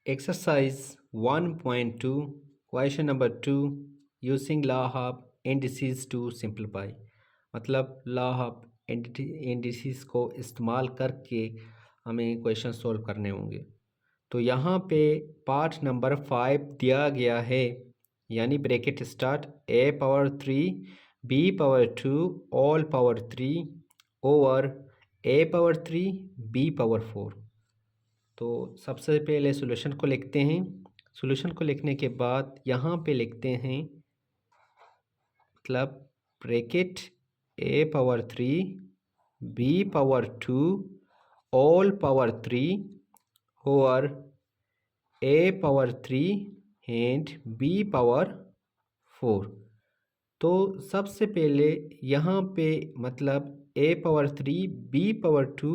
Exercise 1.2, question number 2, using law of indices to simplify। मतलब law of indices को इस्तेमाल करके हमें क्वेश्चन सॉल्व करने होंगे। तो यहाँ पे पार्ट नंबर 5 दिया गया है, यानी bracket start a power 3 b power 2 all power 3 over a power 3 b power 4। तो सबसे पहले सॉल्यूशन को लिखते हैं। सॉल्यूशन को लिखने के बाद यहाँ पे लिखते हैं, मतलब bracket a power 3 b power 2 all power 3 over a power 3 and b power 4। तो सबसे पहले यहाँ पे मतलब a power 3 b power 2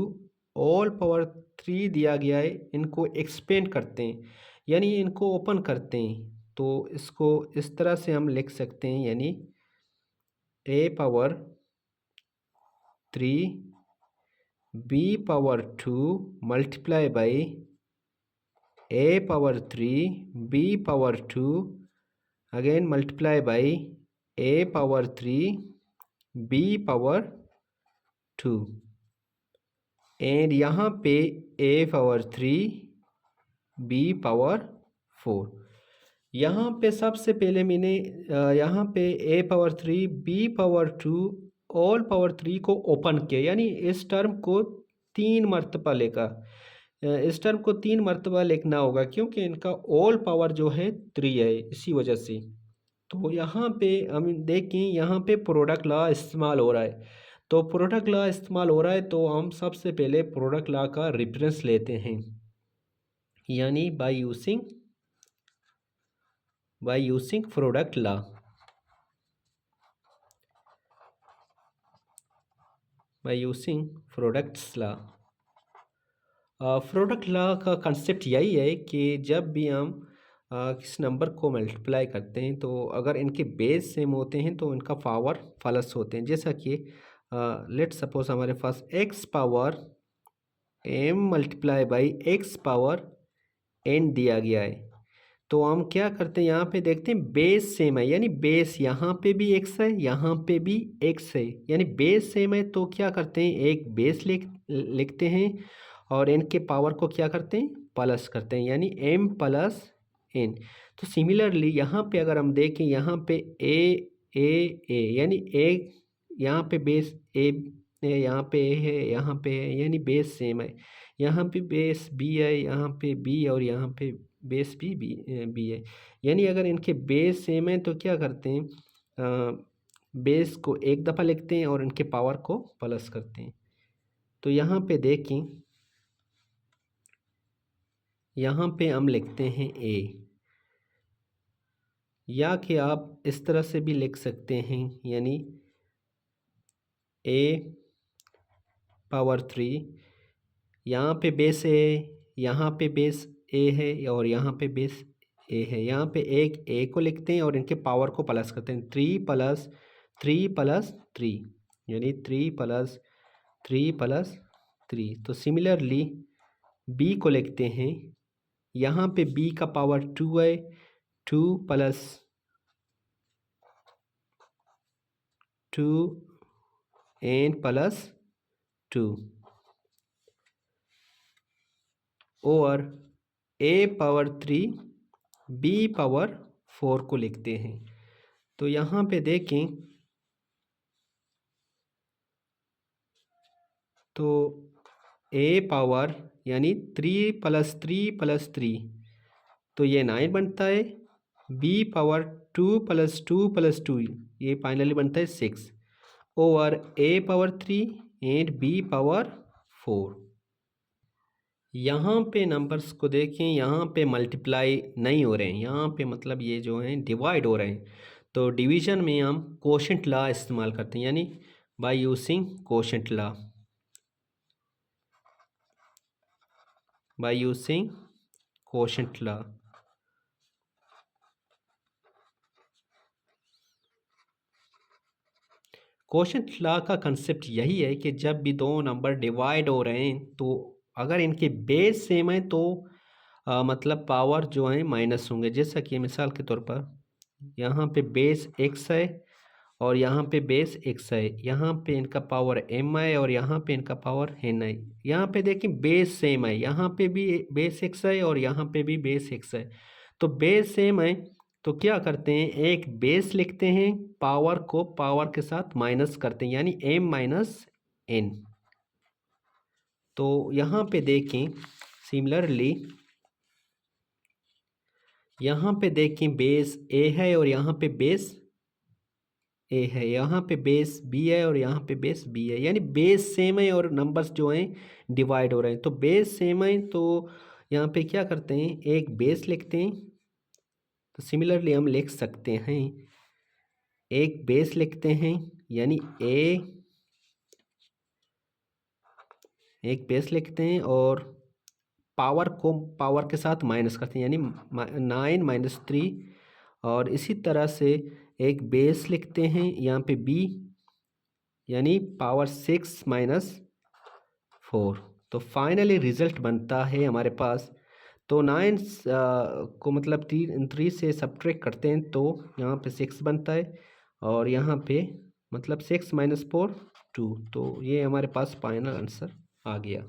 all power 3 दिया गया है, इनको एक्सपेंड करते हैं यानी इनको ओपन करते हैं। तो इसको इस तरह से हम लिख सकते हैं, यानी a power 3 b power 2 multiply by a power 3 b power 2 again multiply by a power 3 b power 2 and यहाँ पे a पावर 3 b पावर 4। यहाँ पे सबसे पहले मैंने यहाँ पे a power 3 b power 2 all power 3 को ओपन किया, यानी इस टर्म को 3 मरतबा लेगा। इस टर्म को 3 मरतबा लिखना होगा क्योंकि इनका ऑल पावर जो है 3 है, इसी वजह से। तो यहाँ पे हम देखें, यहाँ पे प्रोडक्ट लॉ इस्तेमाल हो रहा है। तो प्रोडक्ट लॉ इस्तेमाल हो रहा है तो हम सबसे पहले प्रोडक्ट लॉ का रेफरेंस लेते हैं, यानी by using product law. By using products law. Product law का कंसेप्ट यही है कि जब भी हम किस नंबर को मल्टीप्लाई करते हैं तो अगर इनके बेस सेम होते हैं तो इनका पावर प्लस होते हैं। जैसा कि लेट सपोज हमारे पास x power m multiply by x power n दिया गया है। तो हम क्या करते हैं, यहाँ पे देखते हैं बेस सेम है, यानी बेस यहाँ पे भी x है, यहाँ पे भी x है, यानी बेस सेम है। तो क्या करते हैं, एक बेस लिखते हैं और इनके पावर को क्या करते हैं, प्लस करते हैं, यानी m प्लस n। तो सिमिलरली यहाँ पे अगर हम देखें, यहाँ पे a यानी a, यहाँ पे बेस a है, यहाँ पे a है, यहाँ पे है, यानी बेस सेम है। यहाँ पे बेस b है, यहाँ पे b और यहाँ पे बेस भी b है। यानी अगर इनके बेस सेम है तो क्या करते हैं, बेस को एक दफ़ा लिखते हैं और इनके पावर को प्लस करते हैं। तो यहाँ पे देखें, यहाँ पे हम लिखते हैं a, या कि आप इस तरह से भी लिख सकते हैं, यानी a पावर 3, यहाँ पे बेस a, यहाँ पे बेस a है और यहाँ पे बेस a है। यहाँ पे एक a को लिखते हैं और इनके पावर को प्लस करते हैं, 3 प्लस 3 प्लस 3, यानी 3 प्लस 3 प्लस 3। तो सिमिलरली b को लिखते हैं, यहाँ पे b का पावर 2 है, 2 प्लस 2 एंड प्लस 2 और a पावर 3 b पावर 4 को लिखते हैं। तो यहाँ पे देखें तो a पावर यानी 3 प्लस 3 प्लस 3, तो ये 9 बनता है। b पावर 2 प्लस 2 प्लस 2, ये फाइनली बनता है 6 over a power 3 and b power 4। यहाँ पे नंबर्स को देखें, यहाँ पे मल्टीप्लाई नहीं हो रहे हैं, यहाँ पे मतलब ये जो हैं डिवाइड हो रहे हैं। तो डिवीज़न में हम कोशेंट लॉ इस्तेमाल करते हैं, यानी by using quotient law. By using quotient law. Quotient law का कंसेप्ट यही है कि जब भी दो नंबर डिवाइड हो रहे हैं तो अगर इनके बेस सेम है तो मतलब पावर जो है माइनस होंगे। जैसा कि मिसाल के तौर पर यहाँ पे बेस x है और यहाँ पे बेस x है, यहाँ पे इनका पावर m है और यहाँ पे इनका पावर n है। यहाँ पे देखिए बेस सेम है, यहाँ पे भी बेस x है और यहाँ पे भी बेस x है। तो बेस सेम है तो क्या करते हैं, एक बेस लिखते हैं, पावर को पावर के साथ माइनस करते हैं, यानी m माइनस n। तो यहाँ पे देखें सिमिलरली, यहाँ पे देखें बेस a है और यहाँ पे बेस a है, यहाँ पे बेस b है और यहाँ पे बेस b है, यानी बेस सेम है और नंबर्स जो हैं डिवाइड हो रहे हैं। तो बेस सेम है तो यहाँ पे क्या करते हैं, एक बेस लिखते हैं। तो सिमिलरली हम लिख सकते हैं, एक बेस लिखते हैं यानी a, एक बेस लिखते हैं और पावर को पावर के साथ माइनस करते हैं, यानी 9 माइनस 3। और इसी तरह से एक बेस लिखते हैं यहाँ पे b, यानी पावर 6 माइनस 4। तो फाइनली रिजल्ट बनता है हमारे पास। तो 9 को मतलब 3 से सब्ट्रैक्ट करते हैं तो यहाँ पे 6 बनता है और यहाँ पे मतलब 6 माइनस 4 2। तो ये हमारे पास फाइनल आंसर आ गया।